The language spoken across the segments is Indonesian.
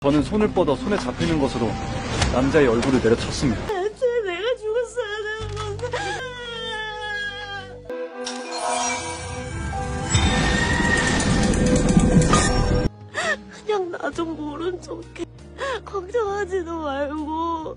저는 손을 뻗어 손에 잡히는 것으로 남자의 얼굴을 내려쳤습니다. 내가 죽었어야 되는 건데. 그냥 나 좀 모른 척해. 걱정하지도 말고.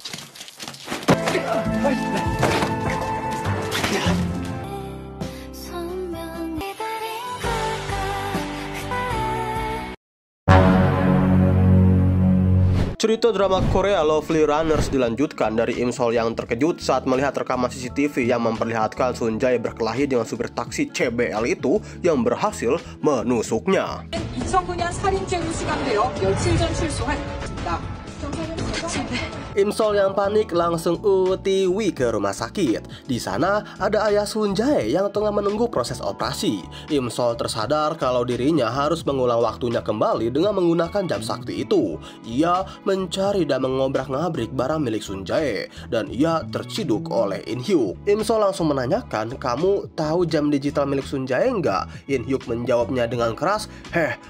Cerita drama Korea Lovely Runners dilanjutkan dari Im Sol yang terkejut saat melihat rekaman CCTV yang memperlihatkan Sun Jae berkelahi dengan supir taksi CBL itu yang berhasil menusuknya. 2009년 살인죄로 수감되어 며칠 전 출소한 Im Sol yang panik langsung OTW ke rumah sakit. Di sana ada ayah Sun Jae yang tengah menunggu proses operasi. Im Sol tersadar kalau dirinya harus mengulang waktunya kembali dengan menggunakan jam sakti itu. Ia mencari dan mengobrak-ngabrik barang milik Sun Jae dan ia terciduk oleh In Hyuk. Im Sol langsung menanyakan, "Kamu tahu jam digital milik Sun Jae enggak?" In Hyuk menjawabnya dengan keras,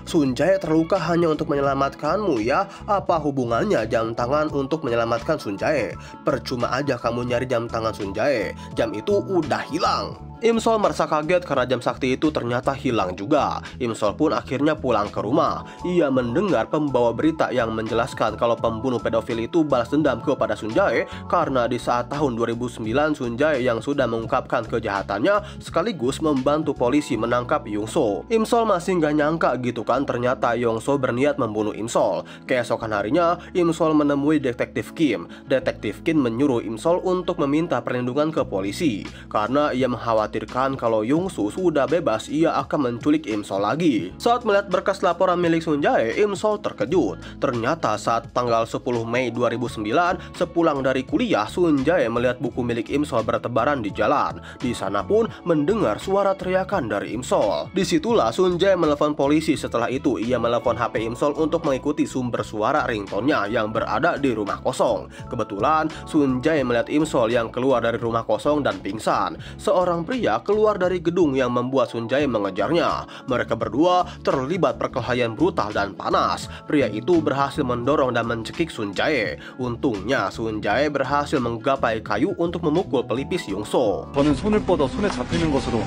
Sun Jae terluka hanya untuk menyelamatkanmu ya. Apa hubungannya jam tangan untuk menyelamatkan Sun Jae? Percuma aja kamu nyari jam tangan Sun Jae. Jam itu udah hilang. Im Sol merasa kaget karena jam sakti itu ternyata hilang juga. Im Sol pun akhirnya pulang ke rumah. Ia mendengar pembawa berita yang menjelaskan kalau pembunuh pedofil itu balas dendam kepada Sun Jae karena di saat tahun 2009 Sun Jae yang sudah mengungkapkan kejahatannya sekaligus membantu polisi menangkap Yung So. Im Sol masih nggak nyangka gitu kan, ternyata Yung So berniat membunuh Im Sol. Keesokan harinya Im Sol menemui detektif Kim. Detektif Kim menyuruh Im Sol untuk meminta perlindungan ke polisi karena ia mengkhawatirkan kalau Yung So sudah bebas, ia akan menculik Im Sol lagi. Saat melihat berkas laporan milik Sun Jae, Im Sol terkejut. Ternyata saat tanggal 10 Mei 2009, sepulang dari kuliah, Sun Jae melihat buku milik Im Sol bertebaran di jalan. Di sana pun mendengar suara teriakan dari Im Sol. Disitulah Sun Jae menelepon polisi. Setelah itu ia menelepon HP Im Sol untuk mengikuti sumber suara ringtone-nya yang berada di rumah kosong. Kebetulan Sun Jae melihat Im Sol yang keluar dari rumah kosong dan pingsan. Seorang pria keluar dari gedung yang membuat Sun Jae mengejarnya. Mereka berdua terlibat perkelahian brutal dan panas. Pria itu berhasil mendorong dan mencekik Sun Jae. Untungnya Sun Jae berhasil menggapai kayu untuk memukul pelipis Yung So. 저는 손을 뻗어 손에 잡히는 것으로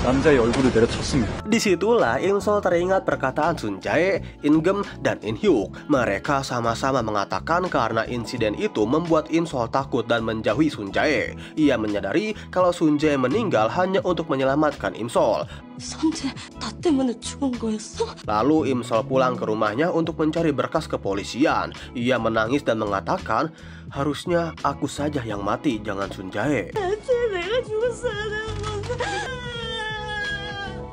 남자의 얼굴을 내려쳤습니다. Disitulah Im Sol teringat perkataan Sun Jae, In Gem, dan In Hyuk. Mereka sama-sama mengatakan karena insiden itu membuat Im Sol takut dan menjauhi Sun Jae. Ia menyadari kalau Sun Jae meninggal hanya untuk menyelamatkan Im Sol. 선재, 나 때문에 죽은 거였어? Lalu Im Sol pulang ke rumahnya untuk mencari berkas kepolisian. Ia menangis dan mengatakan, "Harusnya aku saja yang mati, jangan Sun Jae." 내가 죽었어야 되는 건데.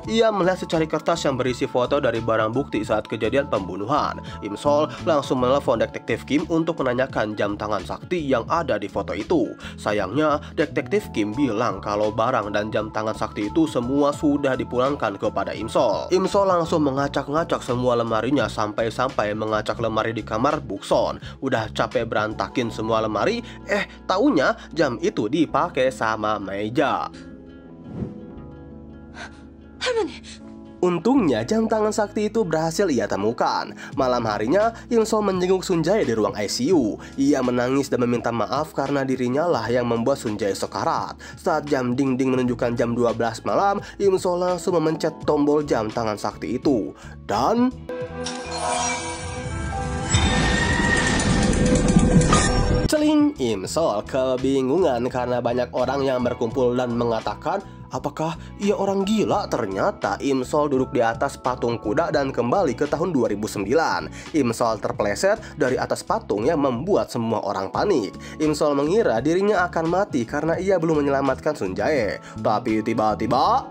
Ia melihat secari kertas yang berisi foto dari barang bukti saat kejadian pembunuhan. Im Sol langsung menelepon detektif Kim untuk menanyakan jam tangan sakti yang ada di foto itu. Sayangnya, detektif Kim bilang kalau barang dan jam tangan sakti itu semua sudah dipulangkan kepada Im Sol. Im Sol langsung mengacak-ngacak semua lemarinya sampai-sampai mengacak lemari di kamar Bukson. Udah capek berantakin semua lemari, taunya jam itu dipakai sama meja. Untungnya jam tangan sakti itu berhasil ia temukan. Malam harinya Im Sol menjenguk Sun Jae di ruang ICU. Ia menangis dan meminta maaf karena dirinya lah yang membuat Sun Jae sekarat. Saat jam dinding menunjukkan jam 12 malam, Im Sol langsung memencet tombol jam tangan sakti itu. Dan celing, Im Sol kebingungan karena banyak orang yang berkumpul dan mengatakan, apakah ia orang gila? Ternyata Im Sol duduk di atas patung kuda dan kembali ke tahun 2009. Im Sol terpeleset dari atas patung yang membuat semua orang panik. Im Sol mengira dirinya akan mati karena ia belum menyelamatkan Sun Jae. Tapi tiba-tiba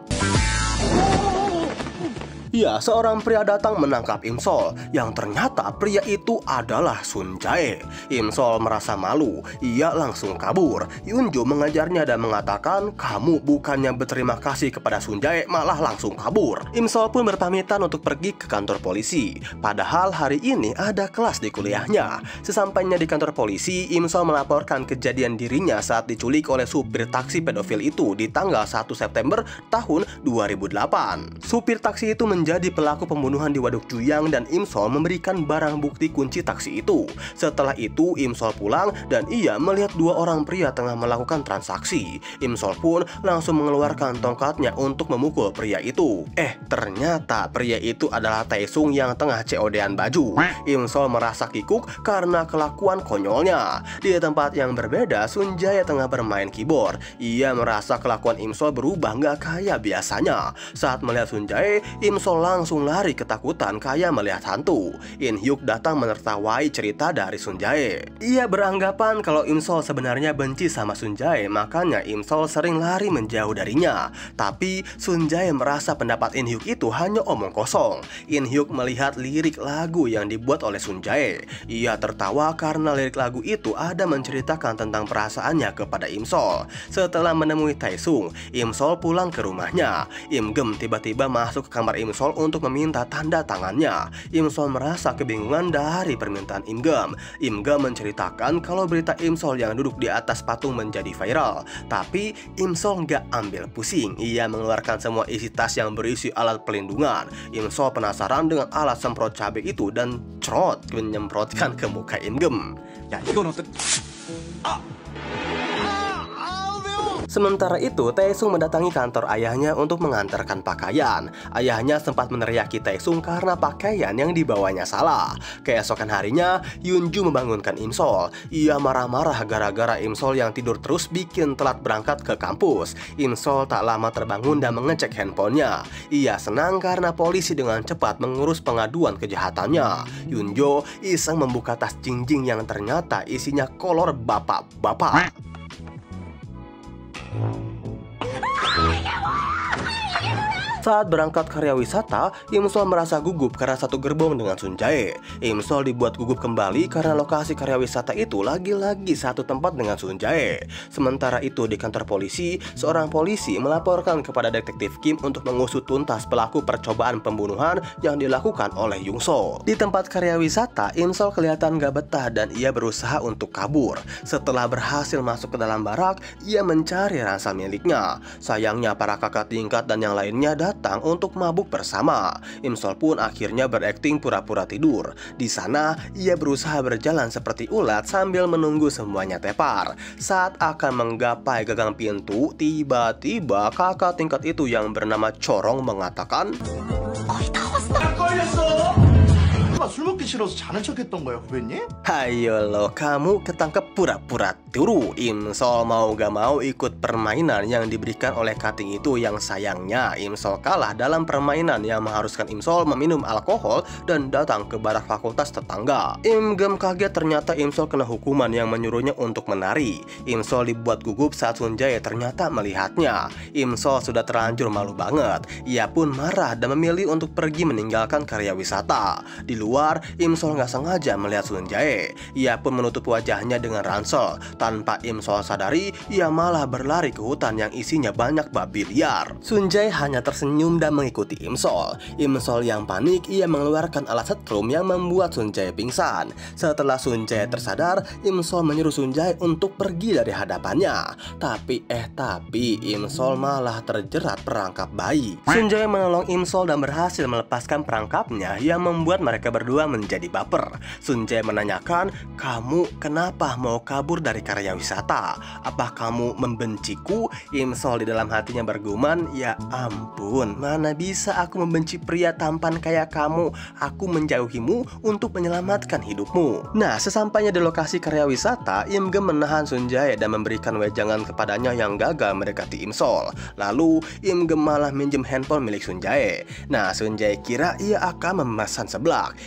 ya, seorang pria datang menangkap Im Sol, yang ternyata pria itu adalah Sun Jae. Im Sol merasa malu, ia langsung kabur. Yunjo mengajarnya dan mengatakan, "Kamu bukannya berterima kasih kepada Sun Jae, malah langsung kabur." Im Sol pun berpamitan untuk pergi ke kantor polisi. Padahal hari ini ada kelas di kuliahnya. Sesampainya di kantor polisi, Im Sol melaporkan kejadian dirinya saat diculik oleh supir taksi pedofil itu di tanggal 1 September tahun 2008. Supir taksi itu menjadi pelaku pembunuhan di Waduk Juyang dan Im Sol memberikan barang bukti kunci taksi itu. Setelah itu Im Sol pulang dan ia melihat dua orang pria tengah melakukan transaksi. Im Sol pun langsung mengeluarkan tongkatnya untuk memukul pria itu. Ternyata pria itu adalah Taesung yang tengah COD-an baju. Im Sol merasa kikuk karena kelakuan konyolnya. Di tempat yang berbeda, Sun Jae tengah bermain keyboard. Ia merasa kelakuan Im Sol berubah nggak kayak biasanya. Saat melihat Sun Jae, Im Sol langsung lari ketakutan kayak melihat hantu. In Hyuk datang menertawai cerita dari Sun Jae. Ia beranggapan kalau Im Sol sebenarnya benci sama Sun Jae, makanya Im Sol sering lari menjauh darinya. Tapi Sun Jae merasa pendapat In Hyuk itu hanya omong kosong. In Hyuk melihat lirik lagu yang dibuat oleh Sun Jae. Ia tertawa karena lirik lagu itu ada menceritakan tentang perasaannya kepada Im Sol. Setelah menemui Taesung, Im Sol pulang ke rumahnya. Im Gem tiba-tiba masuk ke kamar Im Sol untuk meminta tanda tangannya. Im Sol merasa kebingungan dari permintaan Im Gem. Im Gem menceritakan kalau berita Im Sol yang duduk di atas patung menjadi viral. Tapi Im Sol nggak ambil pusing. Ia mengeluarkan semua isi tas yang berisi alat pelindungan. Im Sol penasaran dengan alat semprot cabai itu dan cerot menyemprotkan ke muka Im Gem. 야, 이건 어떤... Sementara itu, Taesung mendatangi kantor ayahnya untuk mengantarkan pakaian. Ayahnya sempat meneriaki Taesung karena pakaian yang dibawanya salah. Keesokan harinya, Yunju membangunkan Im Sol. Ia marah-marah gara-gara Im Sol yang tidur terus bikin telat berangkat ke kampus. Im Sol tak lama terbangun dan mengecek handphonenya. Ia senang karena polisi dengan cepat mengurus pengaduan kejahatannya. Yunjo iseng membuka tas Jingjing yang ternyata isinya kolor bapak-bapak. Saat berangkat karya wisata, Im Sol merasa gugup karena satu gerbong dengan Sun Jae. Im Sol dibuat gugup kembali karena lokasi karya wisata itu lagi-lagi satu tempat dengan Sun Jae. Sementara itu di kantor polisi, seorang polisi melaporkan kepada detektif Kim untuk mengusut tuntas pelaku percobaan pembunuhan yang dilakukan oleh Yung So. Di tempat karya wisata, Im Sol kelihatan gak betah dan ia berusaha untuk kabur. Setelah berhasil masuk ke dalam barak, ia mencari ransel miliknya. Sayangnya para kakak tingkat dan yang lainnya datang untuk mabuk bersama. Im Sol pun akhirnya berakting pura-pura tidur. Di sana, ia berusaha berjalan seperti ulat sambil menunggu semuanya tepar. Saat akan menggapai gagang pintu, tiba-tiba kakak tingkat itu yang bernama Corong mengatakan, 술 먹기 싫어서 자는 척했던 거야, 후배님? "Hayo lo, kamu ketangkep pura-pura turu." Im Sol mau gak mau ikut permainan yang diberikan oleh cutting itu, yang sayangnya Im Sol kalah dalam permainan yang mengharuskan Im Sol meminum alkohol dan datang ke barak fakultas tetangga. Im Gem kaget ternyata Im Sol kena hukuman yang menyuruhnya untuk menari. Im Sol dibuat gugup saat Sun Jae ternyata melihatnya. Im Sol sudah terlanjur malu banget. Ia pun marah dan memilih untuk pergi meninggalkan karya wisata. Di luar, Im Sol nggak sengaja melihat Sun Jae. Ia pun menutup wajahnya dengan ransel. Tanpa Im Sol sadari, ia malah berlari ke hutan yang isinya banyak babi liar. Sun Jae hanya tersenyum dan mengikuti Im Sol. Im Sol yang panik, ia mengeluarkan alat setrum yang membuat Sun Jae pingsan. Setelah Sun Jae tersadar, Im Sol menyuruh Sun Jae untuk pergi dari hadapannya. Tapi Im Sol malah terjerat perangkap bayi. Sun Jae menolong Im Sol dan berhasil melepaskan perangkapnya yang membuat mereka berdua menjadi baper. Sun Jae menanyakan, "Kamu kenapa mau kabur dari karya wisata? Apa kamu membenciku?" Im Sol di dalam hatinya bergumam, "Ya ampun, mana bisa aku membenci pria tampan kayak kamu? Aku menjauhimu untuk menyelamatkan hidupmu." Nah, sesampainya di lokasi karya wisata, Im Gem menahan Sun Jae dan memberikan wejangan kepadanya yang gagal mendekati Im Sol. Lalu Im Gem malah minjem handphone milik Sun Jae. Nah, Sun Jae kira ia akan memesan seblak.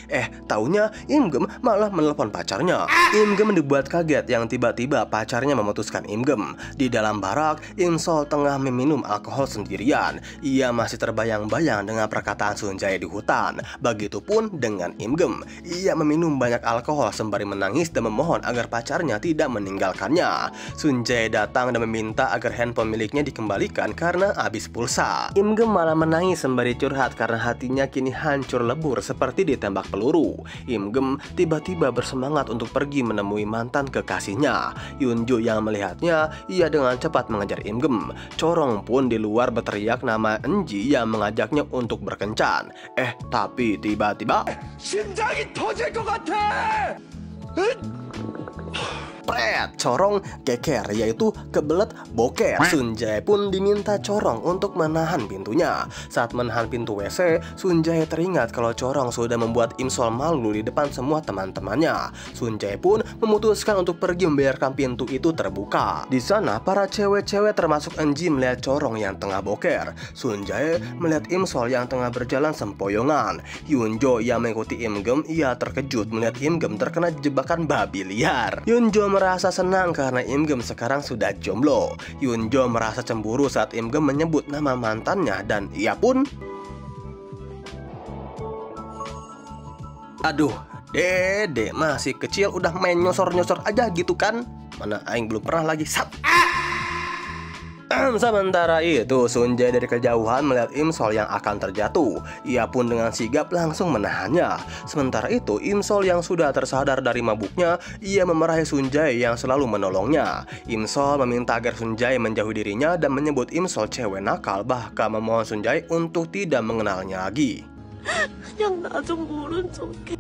Taunya Im Gem malah menelpon pacarnya. Im Gem dibuat kaget yang tiba-tiba pacarnya memutuskan Im Gem. Di dalam barak, Im Sol tengah meminum alkohol sendirian. Ia masih terbayang-bayang dengan perkataan Sun Jae di hutan. Begitupun dengan Im Gem. Ia meminum banyak alkohol sembari menangis dan memohon agar pacarnya tidak meninggalkannya. Sun Jae datang dan meminta agar handphone miliknya dikembalikan karena habis pulsa. Im Gem malah menangis sembari curhat karena hatinya kini hancur lebur seperti ditembak peluru. cemburu. Im Gem tiba-tiba bersemangat untuk pergi menemui mantan kekasihnya. Yunjo yang melihatnya, ia dengan cepat mengejar Im Gem. Corong pun di luar berteriak nama Enji yang mengajaknya untuk berkencan. Tapi tiba-tiba Pret, Corong geger, yaitu kebelet boker. Sunjae pun diminta Corong untuk menahan pintunya. Saat menahan pintu WC, Sunjae teringat kalau Corong sudah membuat Imsol malu di depan semua teman-temannya. Sunjae pun memutuskan untuk pergi membiarkan pintu itu terbuka. Di sana, para cewek-cewek termasuk Enji melihat Corong yang tengah boker. Sunjae melihat Imsol yang tengah berjalan sempoyongan. Yunjo yang mengikuti Im Gem, ia terkejut melihat Im Gem terkena jebakan babi liar. Yunjo merasa senang karena Im Gem sekarang sudah jomblo. Yunjo merasa cemburu saat Im Gem menyebut nama mantannya dan ia pun aduh, dede masih kecil udah main nyosor-nyosor aja gitu kan? Mana aing belum pernah lagi Sementara itu, Sunjae dari kejauhan melihat Imsol yang akan terjatuh. Ia pun dengan sigap langsung menahannya. Sementara itu, Imsol yang sudah tersadar dari mabuknya, ia memarahi Sunjae yang selalu menolongnya. Imsol meminta agar Sunjae menjauhi dirinya dan menyebut Imsol cewek nakal, bahkan memohon Sunjae untuk tidak mengenalnya lagi. 그냥 나 좀 모른 척해.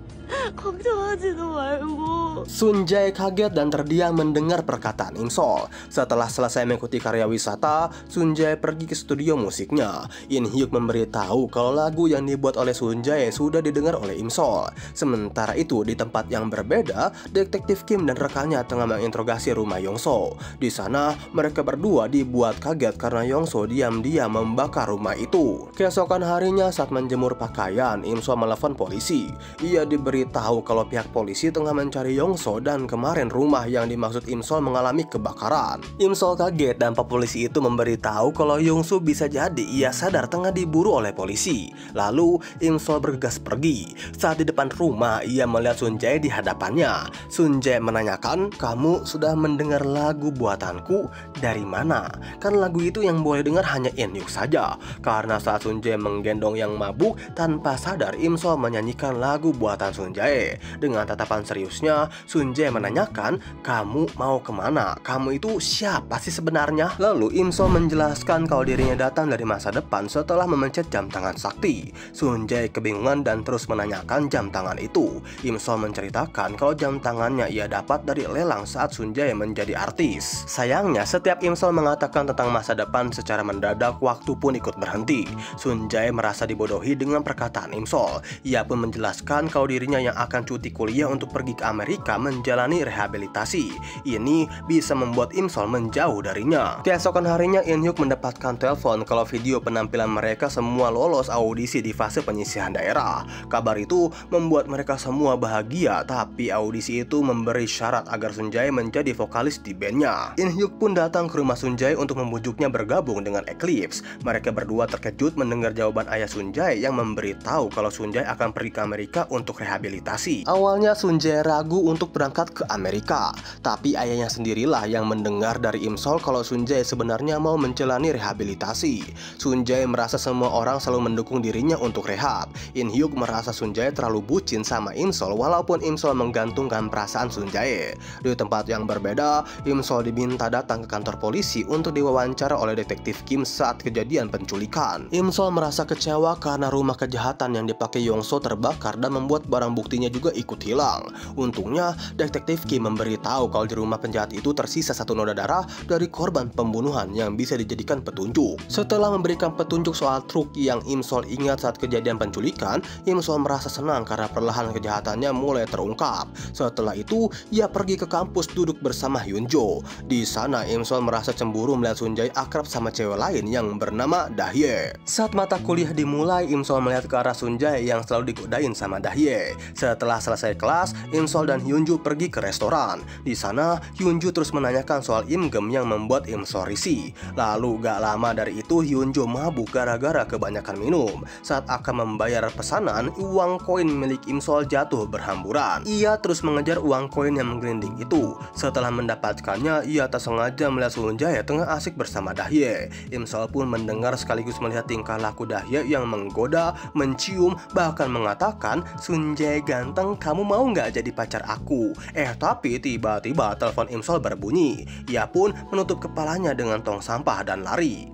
걱정하지도 말고. Sunjae kaget dan terdiam mendengar perkataan Imsol. Setelah selesai mengikuti karya wisata, Sunjae pergi ke studio musiknya. In Hyuk memberitahu kalau lagu yang dibuat oleh Sunjae sudah didengar oleh Imsol. Sementara itu, di tempat yang berbeda, detektif Kim dan rekannya tengah menginterogasi rumah Yongso. Di sana, mereka berdua dibuat kaget karena Yongso diam-diam membakar rumah itu. Keesokan harinya saat menjemur pakaian, Imsol menelepon polisi. Ia diberitahu kalau pihak polisi tengah mencari Yongso dan kemarin rumah yang dimaksud Imsol mengalami kebakaran. Imsol kaget dan pak polisi itu memberitahu kalau Yongso bisa jadi ia sadar tengah diburu oleh polisi. Lalu Imsol bergegas pergi. Saat di depan rumah ia melihat Sunjae di hadapannya. Sunjae menanyakan, "Kamu sudah mendengar lagu buatanku? Dari mana?" Kan lagu itu yang boleh dengar hanya In Hyuk saja. Karena saat Sunjae menggendong yang mabuk, tanpa sadar Imsol menyanyikan lagu buatan Sunjae. Dengan tatapan seriusnya, Sunjae menanyakan, "Kamu mau kemana? Kamu itu siapa sih sebenarnya?" Lalu Imsol menjelaskan kalau dirinya datang dari masa depan setelah memencet jam tangan sakti. Sunjae kebingungan dan terus menanyakan jam tangan itu. Imsol menceritakan kalau jam tangannya ia dapat dari lelang saat Sunjae menjadi artis. Sayangnya, setiap Imsol mengatakan tentang masa depan secara mendadak, waktu pun ikut berhenti. Sunjae merasa dibodohi dengan perkataan Imsol. Ia pun menjelaskan kalau dirinya yang akan cuti kuliah untuk pergi ke Amerika menjalani rehabilitasi. Ini bisa membuat Imsol menjauh darinya. Keesokan harinya In Hyuk mendapatkan telepon kalau video penampilan mereka semua lolos audisi di fase penyisihan daerah. Kabar itu membuat mereka semua bahagia, tapi audisi itu memberi syarat agar Sunjae menjadi vokalis di bandnya. In Hyuk pun datang ke rumah Sunjae untuk membujuknya bergabung dengan Eclipse. Mereka berdua terkejut mendengar jawaban ayah Sunjae yang memberitahu kalau Sunjae akan pergi ke Amerika untuk rehabilitasi. Awalnya Sunjae ragu untuk berangkat ke Amerika, tapi ayahnya sendirilah yang mendengar dari Imsol kalau Sunjae sebenarnya mau menjalani rehabilitasi. Sunjae merasa semua orang selalu mendukung dirinya untuk rehab. In Hyuk merasa Sunjae terlalu bucin sama Imsol walaupun Imsol menggantungkan perasaan Sunjae. Di tempat yang berbeda, Imsol diminta datang ke kantor polisi untuk diwawancara oleh detektif Kim saat kejadian penculikan. Imsol merasa kecewa karena rumah kejahatan yang dipakai Yongso terbakar dan membuat barang buktinya juga ikut hilang. Untungnya, detektif Kim memberitahu kalau di rumah penjahat itu tersisa satu noda darah dari korban pembunuhan yang bisa dijadikan petunjuk. Setelah memberikan petunjuk soal truk yang Imsol ingat saat kejadian penculikan, Imsol merasa senang karena perlahan kejahatannya mulai terungkap. Setelah itu, ia pergi ke kampus duduk bersama Hyunjo. Di sana, Imsol merasa cemburu melihat Sunjae akrab sama cewek lain yang bernama Dahye. Saat mata kuliah dimulai, Imsol melihat ke arah Sunjae yang selalu digodain sama Dahye. Setelah selesai kelas, Imsol dan Hyunjo pergi ke restoran. Di sana, Hyunjo terus menanyakan soal Im Gem yang membuat Imsol risih. Lalu gak lama dari itu, Hyunjo mabuk gara-gara kebanyakan minum. Saat akan membayar pesanan, uang koin milik Imsol jatuh berhamburan. Ia terus mengejar uang koin yang menggelinding itu. Setelah mendapatkannya, ia tak sengaja melihat Sunjae tengah asik bersama Dahye. Imsol pun mendengar sekaligus melihat tingkah laku Dahye yang menggoda, mencium, bahkan mengatakan Sunjae Jae ganteng, kamu mau nggak jadi pacar aku? Tapi tiba-tiba telepon Imsol berbunyi. Ia pun menutup kepalanya dengan tong sampah dan lari.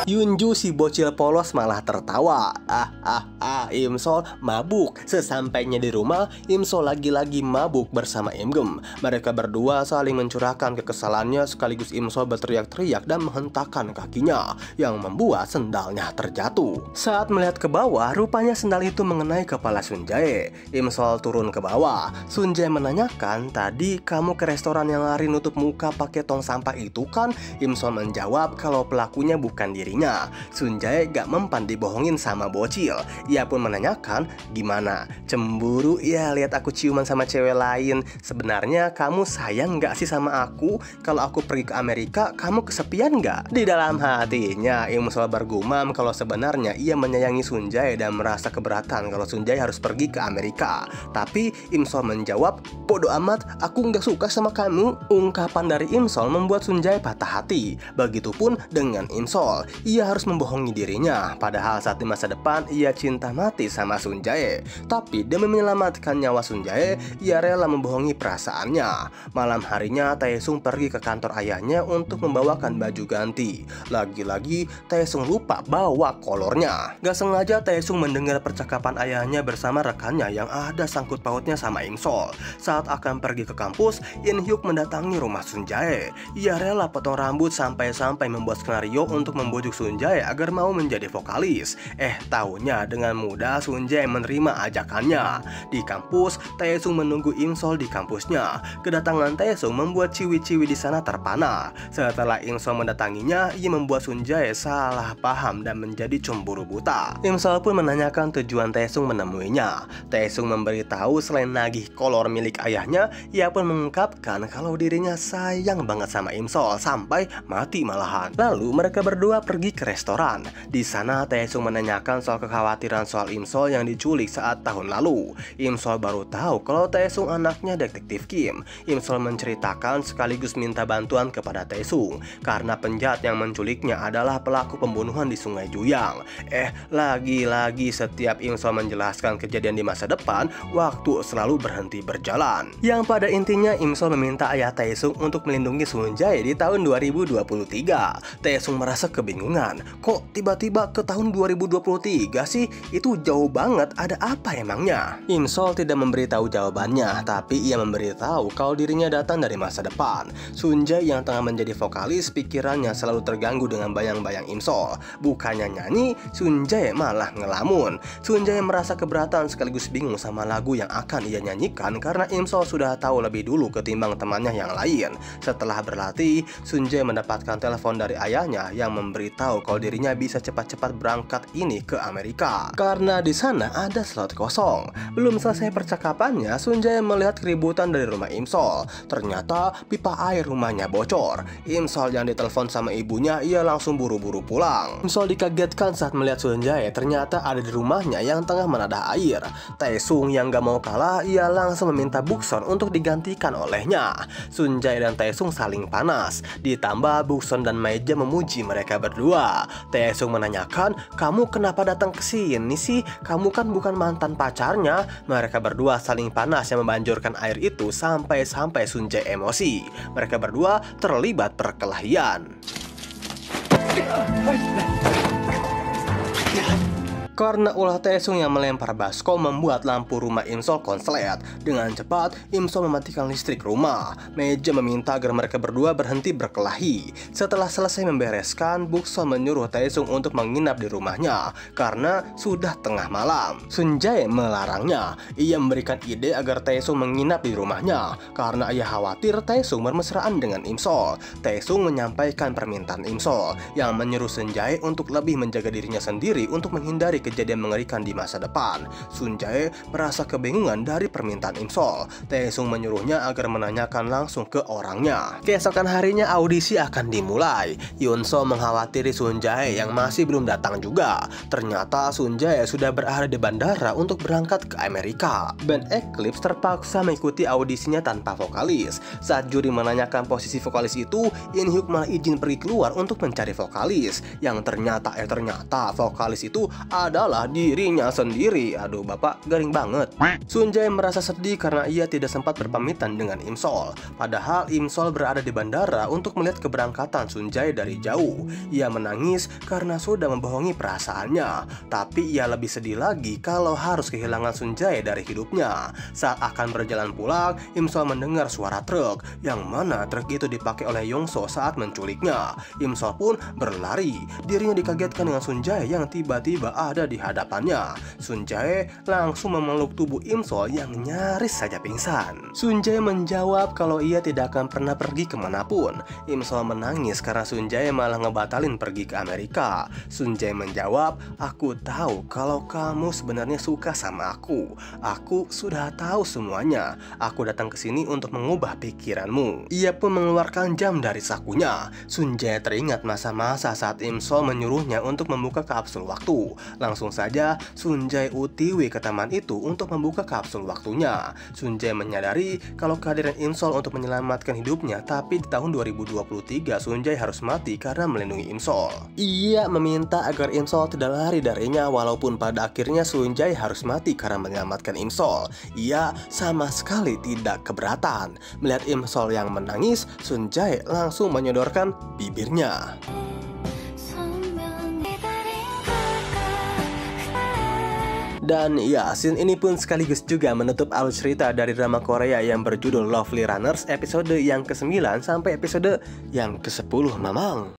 Yunju si bocil polos malah tertawa. Imsol mabuk. Sesampainya di rumah, Imsol lagi-lagi mabuk bersama Imgem. Mereka berdua saling mencurahkan kekesalannya, sekaligus Imsol berteriak-teriak dan menghentakkan kakinya yang membuat sendalnya terjatuh. Saat melihat ke bawah, rupanya sendal itu mengenai kepala Sun Jae. Imsol turun ke bawah. Sun Jae menanyakan, "Tadi kamu ke restoran yang lari nutup muka pakai tong sampah itu kan?" Imsol menjawab kalau pelakunya bukan dirinya. Sun Jae gak mempan dibohongin sama bocil. Ia pun menanyakan, "Gimana? Cemburu ya lihat aku ciuman sama cewek lain? Sebenarnya kamu sayang gak sih sama aku? Kalau aku pergi ke Amerika, kamu kesepian gak?" Di dalam hatinya, Imsol bergumam kalau sebenarnya ia menyayangi Sun Jae dan merasa keberatan kalau Sun Jae harus pergi ke Amerika. Tapi Imsol menjawab, "Bodoh amat, aku gak suka sama kamu." Ungkapan dari Imsol membuat Sun Jae patah hati. Begitupun dengan Imsol, ia harus membohongi dirinya. Padahal saat di masa depan ia cinta mati sama Sun Jae. Tapi demi menyelamatkan nyawa Sun Jae, ia rela membohongi perasaannya. Malam harinya Taesung pergi ke kantor ayahnya untuk membawakan baju ganti. Lagi-lagi Taesung lupa bawa kolornya. Gak sengaja Taesung mendengar percakapan ayahnya bersama rekannya yang ada sangkut pautnya sama Imsol. Saat akan pergi ke kampus, In Hyuk mendatangi rumah Sun Jae. Ia rela potong rambut sampai-sampai membuat skenario untuk membujuk Sun Jae agar mau menjadi vokalis. Taunya dengan mudah Sun Jae menerima ajakannya. Di kampus, Taesung menunggu Imsol di kampusnya. Kedatangan Taesung membuat ciwi-ciwi di sana terpana. Setelah Imsol mendatanginya, ia membuat Sun Jae salah paham dan menjadi cemburu buta. Imsol pun menanyakan tujuan Taesung menemuinya. Taesung memberitahu selain nagih kolor milik ayahnya, ia pun mengungkapkan kalau dirinya sayang banget sama Imsol sampai mati malahan. Lalu mereka berdua pergi ke restoran. Di sana Taesung menanyakan soal kekhawatiran soal Imsol yang diculik saat tahun lalu. Imsol baru tahu kalau Taesung anaknya detektif Kim. Imsol menceritakan sekaligus minta bantuan kepada Taesung karena penjahat yang menculiknya adalah pelaku pembunuhan di Sungai Juyang. Lagi-lagi setiap Imsol menjelaskan kejadian di masa depan, waktu selalu berhenti berjalan. Yang pada intinya Imsol meminta ayah Taesung untuk melindungi Sun Jae di tahun 2023. Taesung merasa kebingungan. Kok tiba-tiba ke tahun 2023 sih? Itu jauh banget, ada apa emangnya? Imsol tidak memberitahu jawabannya, tapi ia memberitahu kalau dirinya datang dari masa depan. Sun Jae yang tengah menjadi vokalis, pikirannya selalu terganggu dengan bayang-bayang Imsol. Bukannya nyanyi, Sun Jae malah ngelamun. Sun Jae merasa keberatan sekaligus bingung sama lagu yang akan ia nyanyikan karena Imsol sudah tahu lebih dulu ketimbang temannya yang lain. Setelah berlatih, Sun Jae mendapatkan telepon dari ayahnya yang memberitahu kalau dirinya bisa cepat-cepat berangkat ini ke Amerika karena di sana ada slot kosong. Belum selesai percakapannya, Sun Jae melihat keributan dari rumah Imsol. Ternyata pipa air rumahnya bocor. Imsol yang ditelepon sama ibunya, ia langsung buru-buru pulang. Imsol dikagetkan saat melihat Sun Jae ternyata ada di rumahnya yang tengah menadah air. Taesung yang gak mau kalah, ia langsung meminta Bukson untuk digantikan olehnya. Sun Jae dan Taesung saling panas. Ditambah Bukson dan Maija memuji mereka berdua. Taesung menanyakan, "Kamu kenapa datang ke sini sih? Kamu kan bukan mantan pacarnya." Mereka berdua saling panas yang membanjurkan air itu sampai-sampai Sun Jae emosi. Mereka berdua terlibat perkelahian. Karena ulah Taesung yang melempar baskom membuat lampu rumah Imsol konslet. Dengan cepat, Imsol mematikan listrik rumah. Maija meminta agar mereka berdua berhenti berkelahi. Setelah selesai membereskan, Bukson menyuruh Taesung untuk menginap di rumahnya karena sudah tengah malam. Sun Jae melarangnya. Ia memberikan ide agar Taesung menginap di rumahnya karena ia khawatir Taesung bermesraan dengan Imsol. Taesung menyampaikan permintaan Imsol yang menyuruh Sun Jae untuk lebih menjaga dirinya sendiri untuk menghindari kejadian mengerikan di masa depan. Sun Jae merasa kebingungan dari permintaan Imsol. Taesung menyuruhnya agar menanyakan langsung ke orangnya. Keesokan harinya audisi akan dimulai. Yunso mengkhawatiri Sun Jae yang masih belum datang juga. Ternyata Sun Jae sudah berada di bandara untuk berangkat ke Amerika. Band Eclipse terpaksa mengikuti audisinya tanpa vokalis. Saat juri menanyakan posisi vokalis itu, In Hyuk malah izin pergi keluar untuk mencari vokalis. Yang ternyata vokalis itu ada adalah dirinya sendiri. Aduh bapak, garing banget. Sunjae merasa sedih karena ia tidak sempat berpamitan dengan Imsol. Padahal Imsol berada di bandara untuk melihat keberangkatan Sunjae dari jauh. Ia menangis karena sudah membohongi perasaannya. Tapi ia lebih sedih lagi kalau harus kehilangan Sunjae dari hidupnya. Saat akan berjalan pulang, Imsol mendengar suara truk, yang mana truk itu dipakai oleh Yongso saat menculiknya. Imsol pun berlari. Dirinya dikagetkan dengan Sunjae yang tiba-tiba ada di hadapannya. Sunjae langsung memeluk tubuh Imsol yang nyaris saja pingsan. Sunjae menjawab kalau ia tidak akan pernah pergi kemanapun. Imsol menangis karena Sunjae malah ngebatalin pergi ke Amerika. Sunjae menjawab, aku tahu kalau kamu sebenarnya suka sama aku. Aku sudah tahu semuanya. Aku datang ke sini untuk mengubah pikiranmu. Ia pun mengeluarkan jam dari sakunya. Sunjae teringat masa-masa saat Imsol menyuruhnya untuk membuka kapsul waktu. Langsung saja Sunjae utiwi ke taman itu untuk membuka kapsul waktunya. Sunjae menyadari kalau kehadiran Imsol untuk menyelamatkan hidupnya, tapi di tahun 2023 Sunjae harus mati karena melindungi Imsol. Ia meminta agar Imsol tidak lari darinya, walaupun pada akhirnya Sunjae harus mati karena menyelamatkan Imsol. Ia sama sekali tidak keberatan. Melihat Imsol yang menangis, Sunjae langsung menyodorkan bibirnya. Dan ya, scene ini pun sekaligus juga menutup alur cerita dari drama Korea yang berjudul Lovely Runners episode yang ke-9 sampai episode yang ke-10 Mamang.